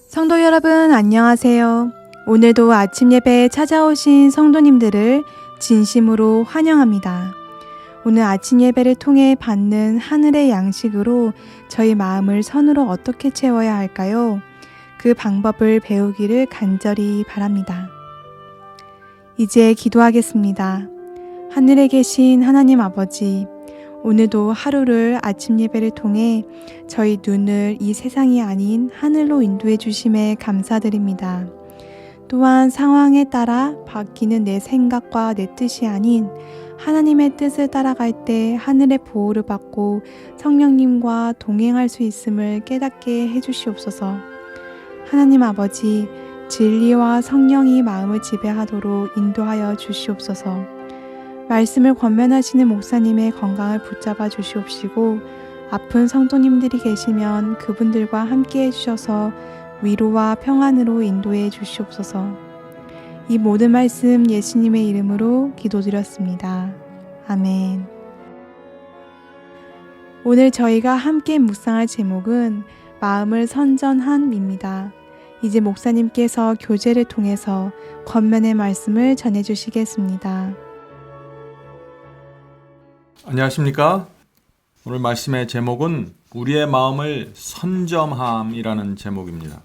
성도 여러분, 안녕하세요. 오늘도 아침 예배에 찾아오신 성도님들을 진심으로 환영합니다. 오늘 아침 예배를 통해 받는 하늘의 양식으로 저희 마음을 선으로 어떻게 채워야 할까요? 그 방법을 배우기를 간절히 바랍니다. 이제 기도하겠습니다. 하늘에 계신 하나님 아버지, 오늘도 하루를 아침 예배를 통해 저희 눈을 이 세상이 아닌 하늘로 인도해 주심에 감사드립니다. 또한 상황에 따라 바뀌는 내 생각과 내 뜻이 아닌 하나님의 뜻을 따라갈 때 하늘의 보호를 받고 성령님과 동행할 수 있음을 깨닫게 해주시옵소서. 하나님 아버지, 진리와 성령이 마음을 지배하도록 인도하여 주시옵소서. 말씀을 권면하시는 목사님의 건강을 붙잡아 주시옵시고, 아픈 성도님들이 계시면 그분들과 함께 해주셔서 위로와 평안으로 인도해 주시옵소서. 이 모든 말씀 예수님의 이름으로 기도드렸습니다. 아멘. 오늘 저희가 함께 묵상할 제목은 마음을 선전함입니다. 이제 목사님께서 교제를 통해서 권면의 말씀을 전해주시겠습니다. 안녕하십니까? 오늘 말씀의 제목은 우리의 마음을 선점함이라는 제목입니다.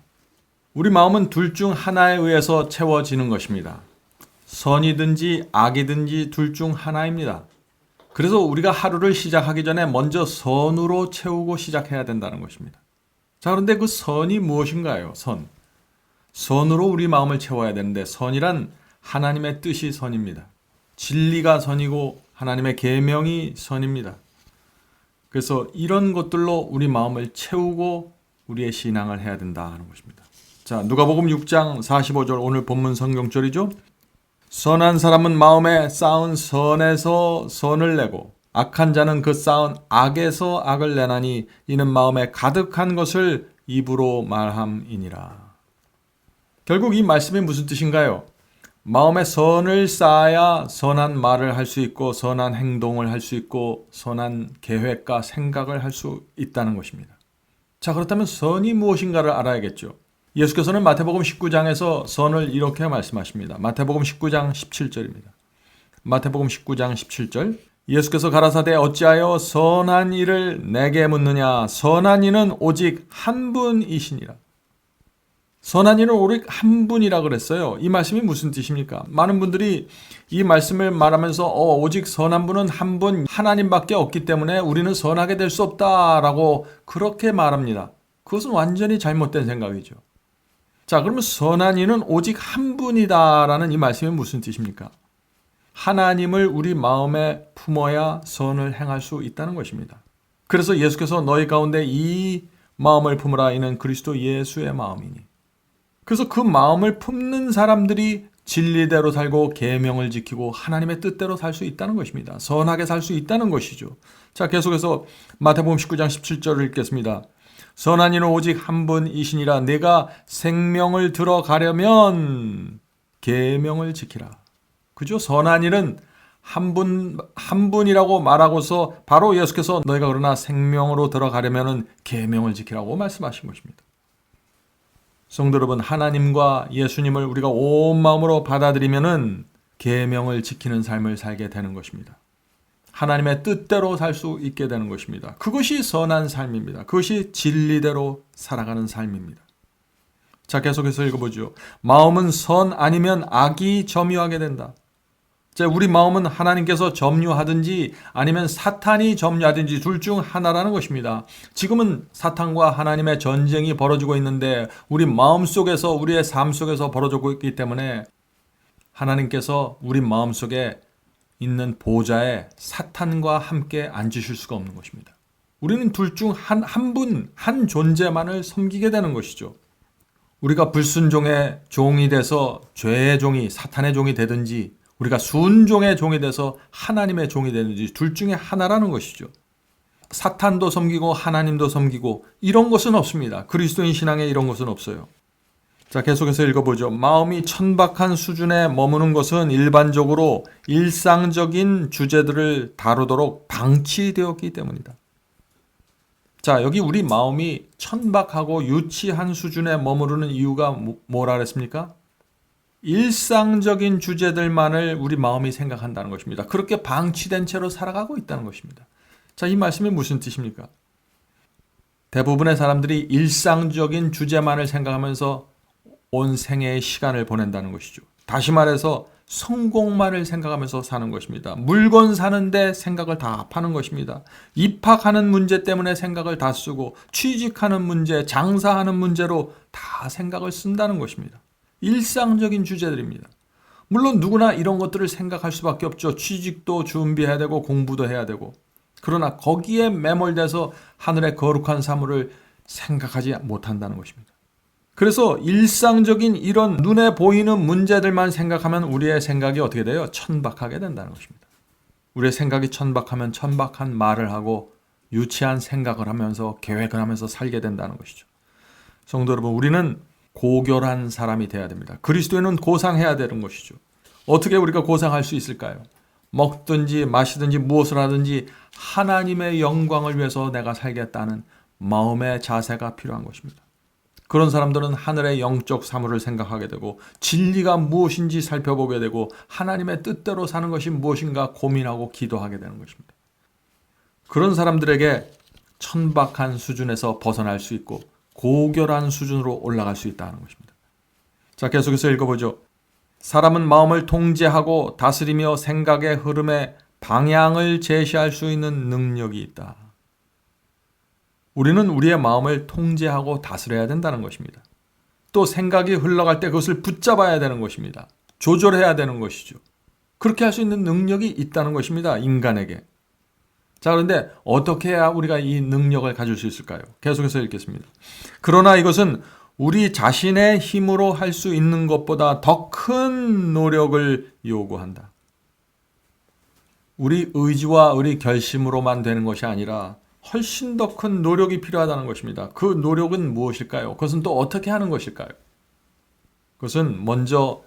우리 마음은 둘 중 하나에 의해서 채워지는 것입니다. 선이든지 악이든지 둘 중 하나입니다. 그래서 우리가 하루를 시작하기 전에 먼저 선으로 채우고 시작해야 된다는 것입니다. 자, 그런데 그 선이 무엇인가요? 선으로 우리 마음을 채워야 되는데, 선이란 하나님의 뜻이 선입니다. 진리가 선이고 하나님의 계명이 선입니다. 그래서 이런 것들로 우리 마음을 채우고 우리의 신앙을 해야 된다는 것입니다. 자, 누가복음 6장 45절 오늘 본문 성경절이죠. 선한 사람은 마음에 쌓은 선에서 선을 내고 악한 자는 그 쌓은 악에서 악을 내나니 이는 마음에 가득한 것을 입으로 말함이니라. 결국 이 말씀이 무슨 뜻인가요? 마음에 선을 쌓아야 선한 말을 할 수 있고 선한 행동을 할 수 있고 선한 계획과 생각을 할 수 있다는 것입니다. 자, 그렇다면 선이 무엇인가를 알아야겠죠. 예수께서는 마태복음 19장에서 선을 이렇게 말씀하십니다. 마태복음 19장 17절입니다. 마태복음 19장 17절 예수께서 가라사대 어찌하여 선한 일을 내게 묻느냐. 선한 이는 오직 한 분이시니라. 선한 이는 오직 한 분이라 그랬어요. 이 말씀이 무슨 뜻입니까? 많은 분들이 이 말씀을 말하면서 오직 선한 분은 한 분 하나님밖에 없기 때문에 우리는 선하게 될 수 없다라고 그렇게 말합니다. 그것은 완전히 잘못된 생각이죠. 자, 그러면 선한 이는 오직 한 분이다라는 이 말씀이 무슨 뜻입니까? 하나님을 우리 마음에 품어야 선을 행할 수 있다는 것입니다. 그래서 예수께서 너희 가운데 이 마음을 품으라. 이는 그리스도 예수의 마음이니. 그래서 그 마음을 품는 사람들이 진리대로 살고 계명을 지키고 하나님의 뜻대로 살 수 있다는 것입니다. 선하게 살 수 있다는 것이죠. 자, 계속해서 마태복음 19장 17절을 읽겠습니다. 선한 이는 오직 한 분이시니라. 내가 생명을 들어가려면 계명을 지키라. 그죠? 선한 이는 한 분이라고 말하고서 바로 예수께서 너희가 그러나 생명으로 들어가려면 계명을 지키라고 말씀하신 것입니다. 성도 여러분, 하나님과 예수님을 우리가 온 마음으로 받아들이면은 계명을 지키는 삶을 살게 되는 것입니다. 하나님의 뜻대로 살 수 있게 되는 것입니다. 그것이 선한 삶입니다. 그것이 진리대로 살아가는 삶입니다. 자, 계속해서 읽어보죠. 마음은 선 아니면 악이 점유하게 된다. 자, 우리 마음은 하나님께서 점유하든지 아니면 사탄이 점유하든지 둘 중 하나라는 것입니다. 지금은 사탄과 하나님의 전쟁이 벌어지고 있는데 우리 마음 속에서, 우리의 삶 속에서 벌어지고 있기 때문에 하나님께서 우리 마음 속에 있는 보좌에 사탄과 함께 앉으실 수가 없는 것입니다. 우리는 둘 중 한 분, 한 존재만을 섬기게 되는 것이죠. 우리가 불순종의 종이 돼서 죄의 종이, 사탄의 종이 되든지 우리가 순종의 종이 돼서 하나님의 종이 되는지 둘 중에 하나라는 것이죠. 사탄도 섬기고 하나님도 섬기고 이런 것은 없습니다. 그리스도인 신앙에 이런 것은 없어요. 자, 계속해서 읽어보죠. 마음이 천박한 수준에 머무는 것은 일반적으로 일상적인 주제들을 다루도록 방치되었기 때문이다. 자, 여기 우리 마음이 천박하고 유치한 수준에 머무르는 이유가 뭐라 그랬습니까? 일상적인 주제들만을 우리 마음이 생각한다는 것입니다. 그렇게 방치된 채로 살아가고 있다는 것입니다. 자, 이 말씀이 무슨 뜻입니까? 대부분의 사람들이 일상적인 주제만을 생각하면서 온 생애의 시간을 보낸다는 것이죠. 다시 말해서 성공만을 생각하면서 사는 것입니다. 물건 사는데 생각을 다 파는 것입니다. 입학하는 문제 때문에 생각을 다 쓰고 취직하는 문제, 장사하는 문제로 다 생각을 쓴다는 것입니다. 일상적인 주제들입니다. 물론 누구나 이런 것들을 생각할 수밖에 없죠. 취직도 준비해야 되고 공부도 해야 되고. 그러나 거기에 매몰돼서 하늘의 거룩한 사물을 생각하지 못한다는 것입니다. 그래서 일상적인 이런 눈에 보이는 문제들만 생각하면 우리의 생각이 어떻게 돼요? 천박하게 된다는 것입니다. 우리의 생각이 천박하면 천박한 말을 하고 유치한 생각을 하면서 계획을 하면서 살게 된다는 것이죠. 성도 여러분, 우리는 고결한 사람이 돼야 됩니다. 그리스도인은 고상해야 되는 것이죠. 어떻게 우리가 고상할 수 있을까요? 먹든지 마시든지 무엇을 하든지 하나님의 영광을 위해서 내가 살겠다는 마음의 자세가 필요한 것입니다. 그런 사람들은 하늘의 영적 사물을 생각하게 되고 진리가 무엇인지 살펴보게 되고 하나님의 뜻대로 사는 것이 무엇인가 고민하고 기도하게 되는 것입니다. 그런 사람들에게 천박한 수준에서 벗어날 수 있고 고결한 수준으로 올라갈 수 있다는 것입니다. 자, 계속해서 읽어보죠. 사람은 마음을 통제하고 다스리며 생각의 흐름에 방향을 제시할 수 있는 능력이 있다. 우리는 우리의 마음을 통제하고 다스려야 된다는 것입니다. 또 생각이 흘러갈 때 그것을 붙잡아야 되는 것입니다. 조절해야 되는 것이죠. 그렇게 할 수 있는 능력이 있다는 것입니다. 인간에게. 자, 그런데 어떻게 해야 우리가 이 능력을 가질 수 있을까요? 계속해서 읽겠습니다. 그러나 이것은 우리 자신의 힘으로 할 수 있는 것보다 더 큰 노력을 요구한다. 우리 의지와 우리 결심으로만 되는 것이 아니라 훨씬 더 큰 노력이 필요하다는 것입니다. 그 노력은 무엇일까요? 그것은 또 어떻게 하는 것일까요? 그것은 먼저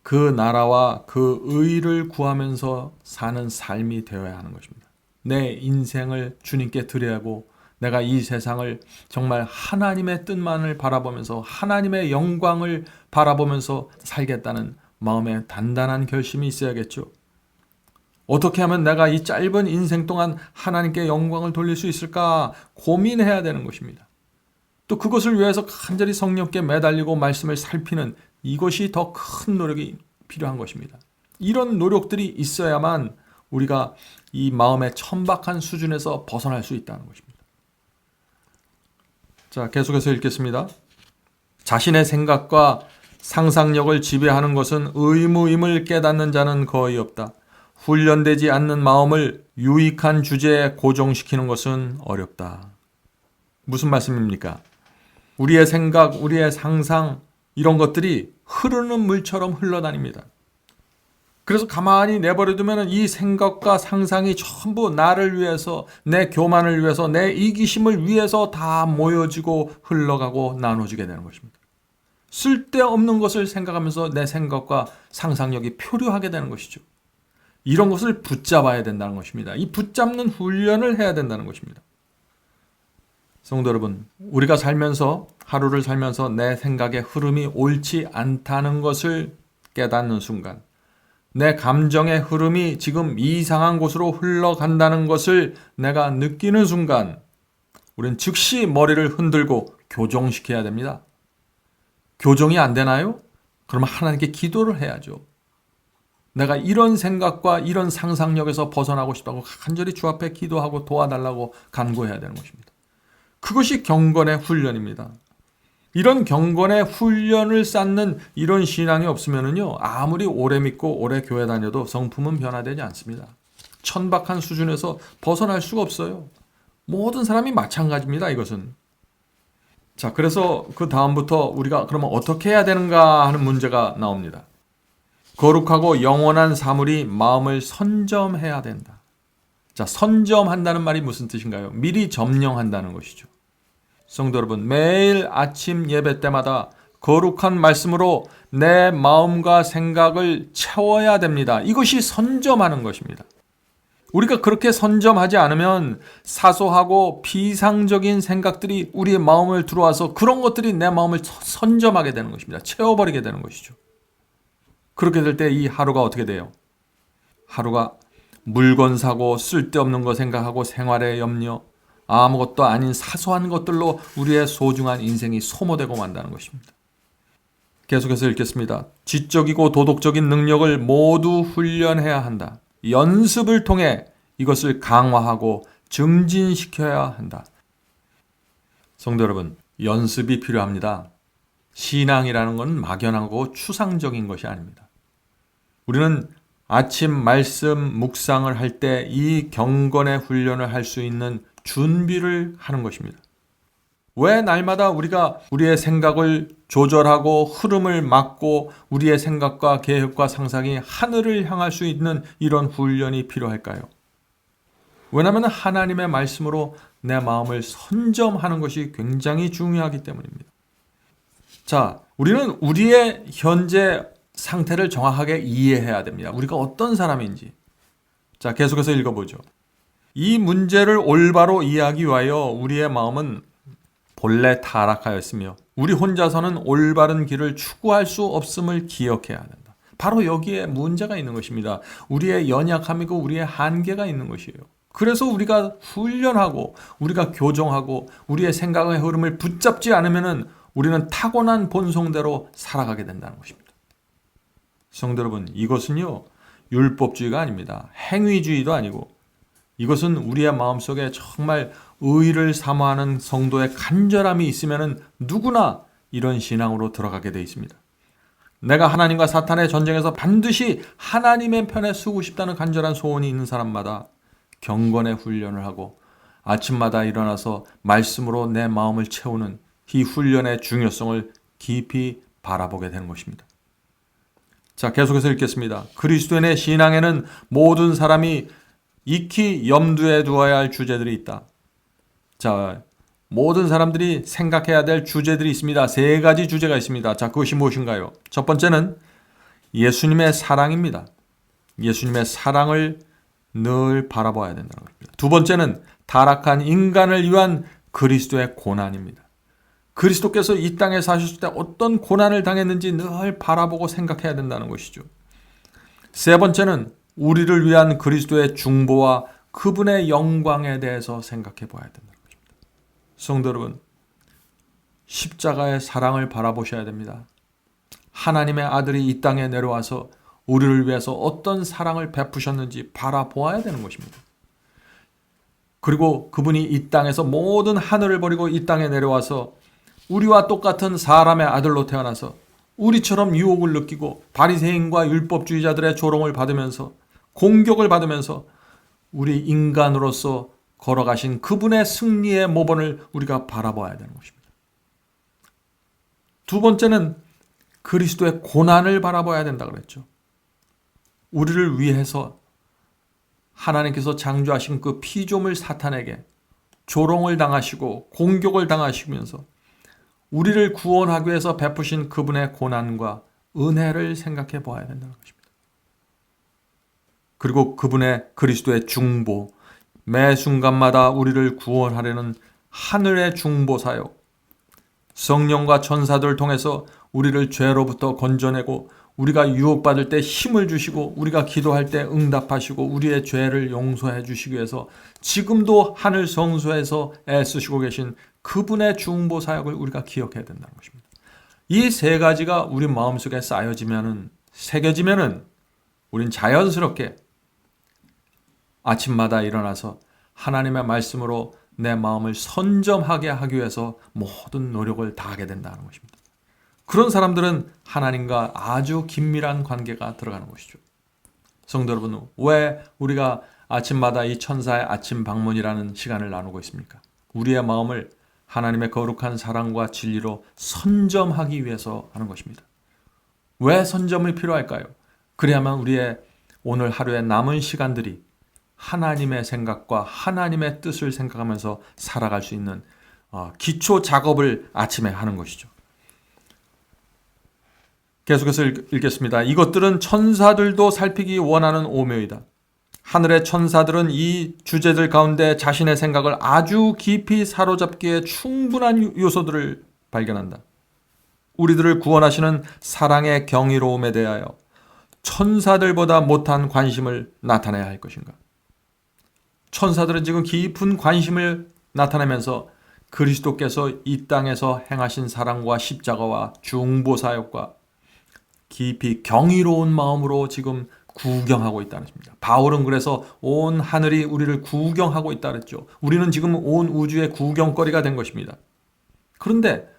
그 나라와 그 의를 구하면서 사는 삶이 되어야 하는 것입니다. 내 인생을 주님께 드려야하고 내가 이 세상을 정말 하나님의 뜻만을 바라보면서 하나님의 영광을 바라보면서 살겠다는 마음의 단단한 결심이 있어야겠죠. 어떻게 하면 내가 이 짧은 인생 동안 하나님께 영광을 돌릴 수 있을까 고민해야 되는 것입니다. 또 그것을 위해서 간절히 성령께 매달리고 말씀을 살피는 이것이 더 큰 노력이 필요한 것입니다. 이런 노력들이 있어야만 우리가 이 마음의 천박한 수준에서 벗어날 수 있다는 것입니다. 자, 계속해서 읽겠습니다. 자신의 생각과 상상력을 지배하는 것은 의무임을 깨닫는 자는 거의 없다. 훈련되지 않는 마음을 유익한 주제에 고정시키는 것은 어렵다. 무슨 말씀입니까? 우리의 생각, 우리의 상상 이런 것들이 흐르는 물처럼 흘러다닙니다. 그래서 가만히 내버려두면 이 생각과 상상이 전부 나를 위해서, 내 교만을 위해서, 내 이기심을 위해서 다 모여지고 흘러가고 나눠지게 되는 것입니다. 쓸데없는 것을 생각하면서 내 생각과 상상력이 표류하게 되는 것이죠. 이런 것을 붙잡아야 된다는 것입니다. 이 붙잡는 훈련을 해야 된다는 것입니다. 성도 여러분, 우리가 살면서 하루를 살면서 내 생각의 흐름이 옳지 않다는 것을 깨닫는 순간, 내 감정의 흐름이 지금 이상한 곳으로 흘러간다는 것을 내가 느끼는 순간 우리는 즉시 머리를 흔들고 교정시켜야 됩니다. 교정이 안 되나요? 그러면 하나님께 기도를 해야죠. 내가 이런 생각과 이런 상상력에서 벗어나고 싶다고 간절히 주 앞에 기도하고 도와달라고 간구해야 되는 것입니다. 그것이 경건의 훈련입니다. 이런 경건의 훈련을 쌓는 이런 신앙이 없으면요, 아무리 오래 믿고 오래 교회 다녀도 성품은 변화되지 않습니다. 천박한 수준에서 벗어날 수가 없어요. 모든 사람이 마찬가지입니다. 이것은. 자, 그래서 그 다음부터 우리가 그러면 어떻게 해야 되는가 하는 문제가 나옵니다. 거룩하고 영원한 사물이 마음을 선점해야 된다. 자, 선점한다는 말이 무슨 뜻인가요? 미리 점령한다는 것이죠. 성도 여러분, 매일 아침 예배 때마다 거룩한 말씀으로 내 마음과 생각을 채워야 됩니다. 이것이 선점하는 것입니다. 우리가 그렇게 선점하지 않으면 사소하고 비상적인 생각들이 우리의 마음을 들어와서 그런 것들이 내 마음을 선점하게 되는 것입니다. 채워버리게 되는 것이죠. 그렇게 될 때 이 하루가 어떻게 돼요? 하루가 물건 사고 쓸데없는 거 생각하고 생활의 염려, 아무것도 아닌 사소한 것들로 우리의 소중한 인생이 소모되고 만다는 것입니다. 계속해서 읽겠습니다. 지적이고 도덕적인 능력을 모두 훈련해야 한다. 연습을 통해 이것을 강화하고 증진시켜야 한다. 성도 여러분, 연습이 필요합니다. 신앙이라는 건 막연하고 추상적인 것이 아닙니다. 우리는 아침 말씀 묵상을 할 때 이 경건의 훈련을 할 수 있는 준비를 하는 것입니다. 왜 날마다 우리가 우리의 생각을 조절하고 흐름을 막고 우리의 생각과 계획과 상상이 하늘을 향할 수 있는 이런 훈련이 필요할까요? 왜냐하면 하나님의 말씀으로 내 마음을 선점하는 것이 굉장히 중요하기 때문입니다. 자, 우리는 우리의 현재 상태를 정확하게 이해해야 됩니다. 우리가 어떤 사람인지. 자, 계속해서 읽어보죠. 이 문제를 올바로 이해하기 위하여 우리의 마음은 본래 타락하였으며 우리 혼자서는 올바른 길을 추구할 수 없음을 기억해야 한다. 바로 여기에 문제가 있는 것입니다. 우리의 연약함이고 우리의 한계가 있는 것이에요. 그래서 우리가 훈련하고 우리가 교정하고 우리의 생각의 흐름을 붙잡지 않으면 우리는 타고난 본성대로 살아가게 된다는 것입니다. 성도 여러분, 이것은요 율법주의가 아닙니다. 행위주의도 아니고 이것은 우리의 마음속에 정말 의를 사모하는 성도의 간절함이 있으면 누구나 이런 신앙으로 들어가게 되어 있습니다. 내가 하나님과 사탄의 전쟁에서 반드시 하나님의 편에 서고 싶다는 간절한 소원이 있는 사람마다 경건의 훈련을 하고 아침마다 일어나서 말씀으로 내 마음을 채우는 이 훈련의 중요성을 깊이 바라보게 되는 것입니다. 자, 계속해서 읽겠습니다. 그리스도인의 신앙에는 모든 사람이 익히 염두에 두어야 할 주제들이 있다. 자, 모든 사람들이 생각해야 될 주제들이 있습니다. 세 가지 주제가 있습니다. 자, 그것이 무엇인가요? 첫 번째는 예수님의 사랑입니다. 예수님의 사랑을 늘 바라봐야 된다는 것입니다. 두 번째는 타락한 인간을 위한 그리스도의 고난입니다. 그리스도께서 이 땅에 사셨을 때 어떤 고난을 당했는지 늘 바라보고 생각해야 된다는 것이죠. 세 번째는 우리를 위한 그리스도의 중보와 그분의 영광에 대해서 생각해 봐야 된다는 것입니다. 성도 여러분, 십자가의 사랑을 바라보셔야 됩니다. 하나님의 아들이 이 땅에 내려와서 우리를 위해서 어떤 사랑을 베푸셨는지 바라보아야 되는 것입니다. 그리고 그분이 이 땅에서 모든 하늘을 버리고 이 땅에 내려와서 우리와 똑같은 사람의 아들로 태어나서 우리처럼 유혹을 느끼고 바리새인과 율법주의자들의 조롱을 받으면서 공격을 받으면서 우리 인간으로서 걸어가신 그분의 승리의 모범을 우리가 바라봐야 되는 것입니다. 두 번째는 그리스도의 고난을 바라봐야 된다 그랬죠. 우리를 위해서 하나님께서 창조하신 그 피조물 사탄에게 조롱을 당하시고 공격을 당하시면서 우리를 구원하기 위해서 베푸신 그분의 고난과 은혜를 생각해 보아야 된다는 것입니다. 그리고 그분의 그리스도의 중보, 매 순간마다 우리를 구원하려는 하늘의 중보 사역, 성령과 천사들을 통해서 우리를 죄로부터 건져내고 우리가 유혹받을 때 힘을 주시고 우리가 기도할 때 응답하시고 우리의 죄를 용서해 주시기 위해서 지금도 하늘 성소에서 애쓰시고 계신 그분의 중보 사역을 우리가 기억해야 된다는 것입니다. 이 세 가지가 우리 마음속에 쌓여지면은, 새겨지면은 우린 자연스럽게 아침마다 일어나서 하나님의 말씀으로 내 마음을 선점하게 하기 위해서 모든 노력을 다하게 된다는 것입니다. 그런 사람들은 하나님과 아주 긴밀한 관계가 들어가는 것이죠. 성도 여러분, 왜 우리가 아침마다 이 천사의 아침 방문이라는 시간을 나누고 있습니까? 우리의 마음을 하나님의 거룩한 사랑과 진리로 선점하기 위해서 하는 것입니다. 왜 선점이 필요할까요? 그래야만 우리의 오늘 하루의 남은 시간들이 하나님의 생각과 하나님의 뜻을 생각하면서 살아갈 수 있는 기초 작업을 아침에 하는 것이죠. 계속해서 읽겠습니다. 이것들은 천사들도 살피기 원하는 오묘이다. 하늘의 천사들은 이 주제들 가운데 자신의 생각을 아주 깊이 사로잡기에 충분한 요소들을 발견한다. 우리들을 구원하시는 사랑의 경이로움에 대하여 천사들보다 못한 관심을 나타내야 할 것인가? 천사들은 지금 깊은 관심을 나타내면서 그리스도께서 이 땅에서 행하신 사랑과 십자가와 중보사역과 깊이 경이로운 마음으로 지금 구경하고 있다는 것입니다. 바울은 그래서 온 하늘이 우리를 구경하고 있다 그랬죠. 우리는 지금 온 우주의 구경거리가 된 것입니다. 그런데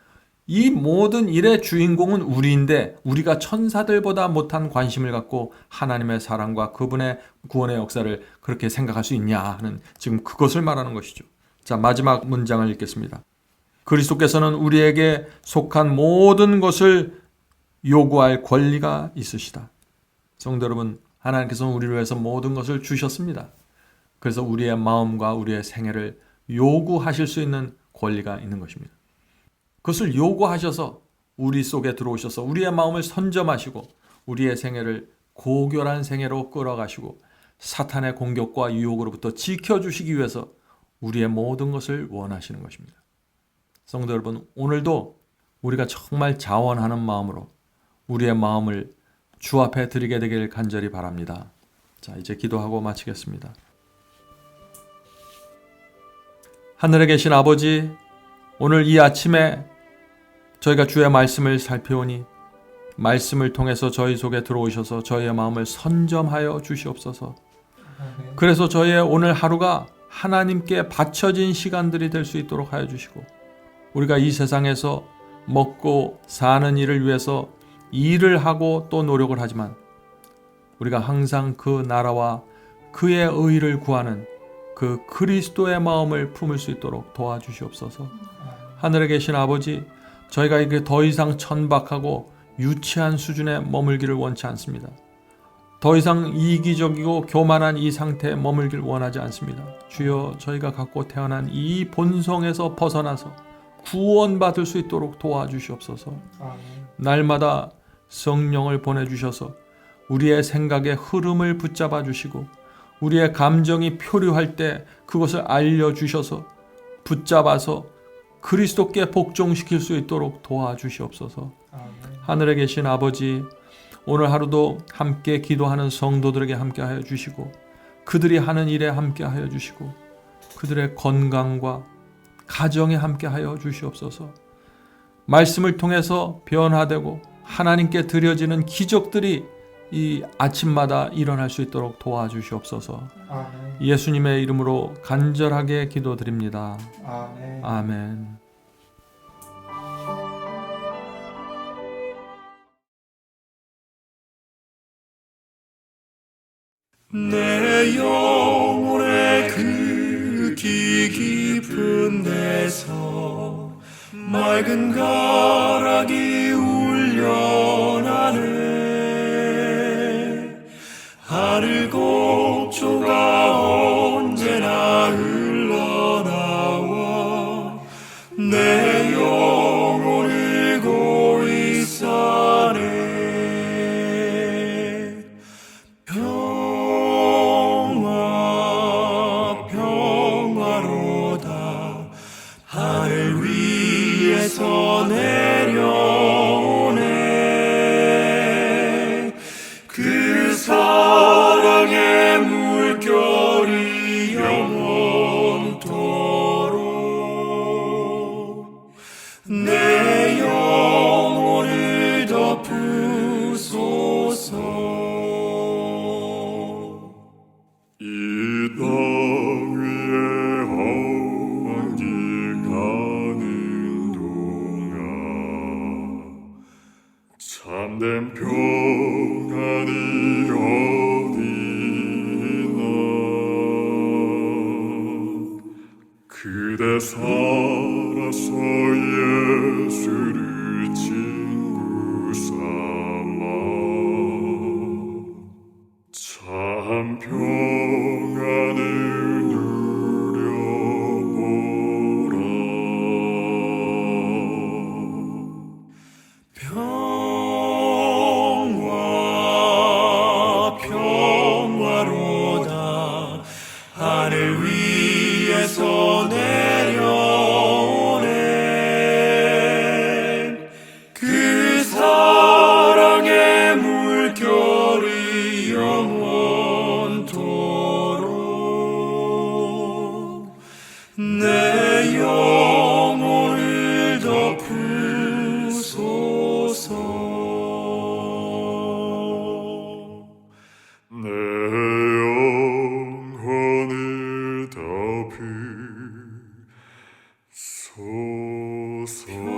이 모든 일의 주인공은 우리인데 우리가 천사들보다 못한 관심을 갖고 하나님의 사랑과 그분의 구원의 역사를 그렇게 생각할 수 있냐 하는 지금 그것을 말하는 것이죠. 자, 마지막 문장을 읽겠습니다. 그리스도께서는 우리에게 속한 모든 것을 요구할 권리가 있으시다. 성도 여러분, 하나님께서는 우리를 위해서 모든 것을 주셨습니다. 그래서 우리의 마음과 우리의 생애를 요구하실 수 있는 권리가 있는 것입니다. 그것을 요구하셔서 우리 속에 들어오셔서 우리의 마음을 선점하시고 우리의 생애를 고결한 생애로 끌어가시고 사탄의 공격과 유혹으로부터 지켜주시기 위해서 우리의 모든 것을 원하시는 것입니다. 성도 여러분, 오늘도 우리가 정말 자원하는 마음으로 우리의 마음을 주 앞에 드리게 되길 간절히 바랍니다. 자, 이제 기도하고 마치겠습니다. 하늘에 계신 아버지, 오늘 이 아침에 저희가 주의 말씀을 살펴오니 말씀을 통해서 저희 속에 들어오셔서 저희의 마음을 선점하여 주시옵소서. 그래서 저희의 오늘 하루가 하나님께 바쳐진 시간들이 될 수 있도록 하여 주시고 우리가 이 세상에서 먹고 사는 일을 위해서 일을 하고 또 노력을 하지만 우리가 항상 그 나라와 그의 의를 구하는 그 그리스도의 마음을 품을 수 있도록 도와주시옵소서. 하늘에 계신 아버지, 저희가 이렇게 더 이상 천박하고 유치한 수준에 머물기를 원치 않습니다. 더 이상 이기적이고 교만한 이 상태에 머물기를 원하지 않습니다. 주여, 저희가 갖고 태어난 이 본성에서 벗어나서 구원받을 수 있도록 도와주시옵소서. 날마다 성령을 보내주셔서 우리의 생각의 흐름을 붙잡아 주시고 우리의 감정이 표류할 때 그것을 알려주셔서 붙잡아서 그리스도께 복종시킬 수 있도록 도와주시옵소서. 하늘에 계신 아버지, 오늘 하루도 함께 기도하는 성도들에게 함께하여 주시고 그들이 하는 일에 함께하여 주시고 그들의 건강과 가정에 함께하여 주시옵소서. 말씀을 통해서 변화되고 하나님께 드려지는 기적들이 이 아침마다 일어날 수 있도록 도와주시옵소서. 아멘. 예수님의 이름으로 간절하게 기도드립니다. 아멘. 아멘. 내 영혼의 그 깊은 데서 맑은 가락이 울려나네. 하늘 곡조가 언제나 흘러나와 내 영혼을 고이 싸네. 평화로다. 하늘 위에서 내려오네. 그 사랑의 물결이 영원토록 내 영혼을 덮으소서. 이 땅 위에 어디 가는 동안 참된 평안이 어디나. 그대 살아서 예수를 친구 삼아 참 평안을 누려보라. 평화로다. 소서